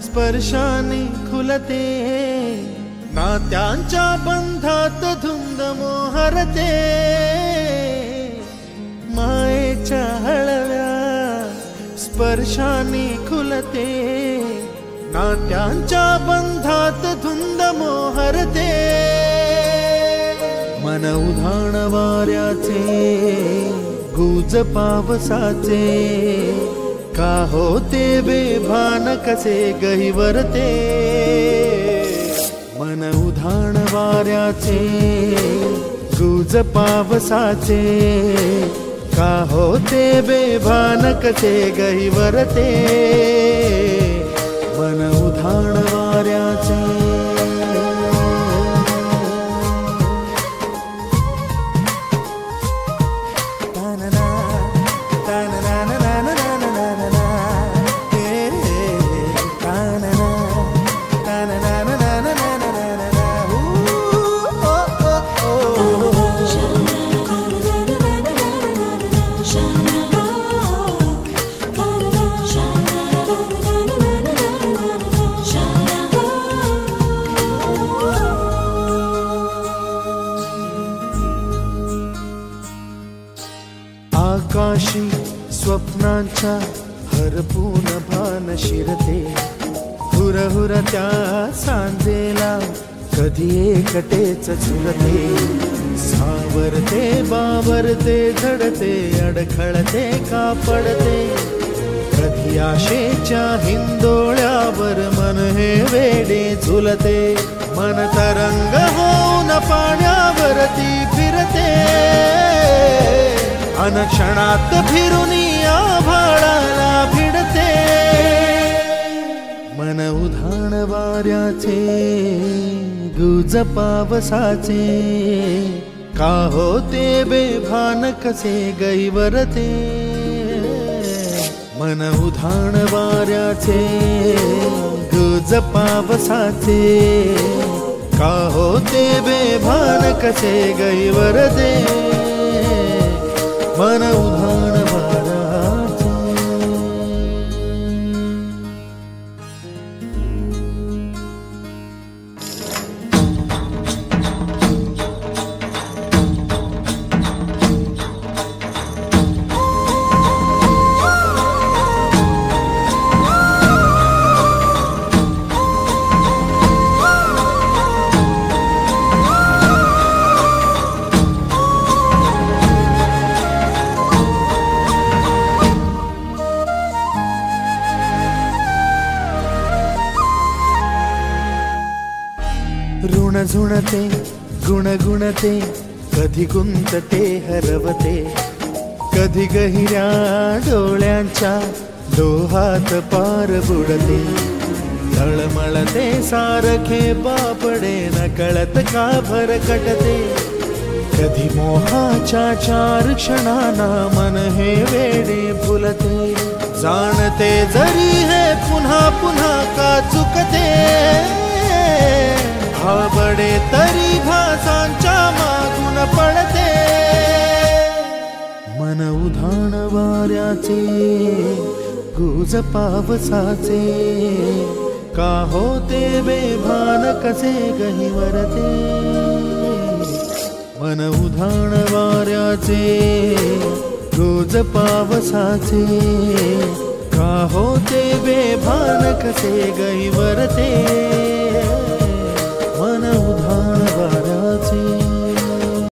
स्पर्शाने खुलते, नात्यांच्या बंधात धुंद मोहरते, मायेच्या हळव्या स्पर्शाने खुलते, नात्यांच्या बंधात धुंद मोहरते, मन उधाण वाऱ्याचे गुज पावसाचे, का होते बेभान कसे गहिवरते, मन उधाण वाऱ्याचे गुज पावसाचे, का होते बेभान कसे गहिवरते, मन उधाण वाऱ्याचे। आकाशी स्वप्नांच्या हरपून भान शिरते, हुरहुर त्या सांजेला कधी एकटेच झुलते, सावरते बावरते झडते, अडखळते का पडते, कधी आशेच्या हिंदोळ्यावर मन हे वेडे झुलते, मन तरंग होऊन पाण्यावरती फिरते, अनक्षणात फिरून आभाळाला भिडते, मन उधाण वाऱ्याचे गुज पावसाचे, का होते बेभान कसे गहिवरते, मन उधाण वाऱ्याचे गुज पावसाचे, का होते बेभान कसे गहिवरते, मन उधाण वाऱ्याचे। ऋण झुणते गुणगुणते, कधी गुंतते हरवते, कधी गहिऱ्या डोळ्यांच्या डोहात पार बुडते, तळमळते सारखे बापडे नकळत का भरकटते, कधी मोहाच्या चार क्षणांना मन हे वेडे फुलते, जाणते जरी हे पुन्हा पुन्हा का चुकते, भाबडे तरी भासांच्या मागून पडते, मन उधाण वाऱ्याचे गुज पावसाचे, का होते बेभान कसे गहिवरते, मन उधाण वाऱ्याचे गुज पावसाचे, का होते बेभान कसे गहिवरते।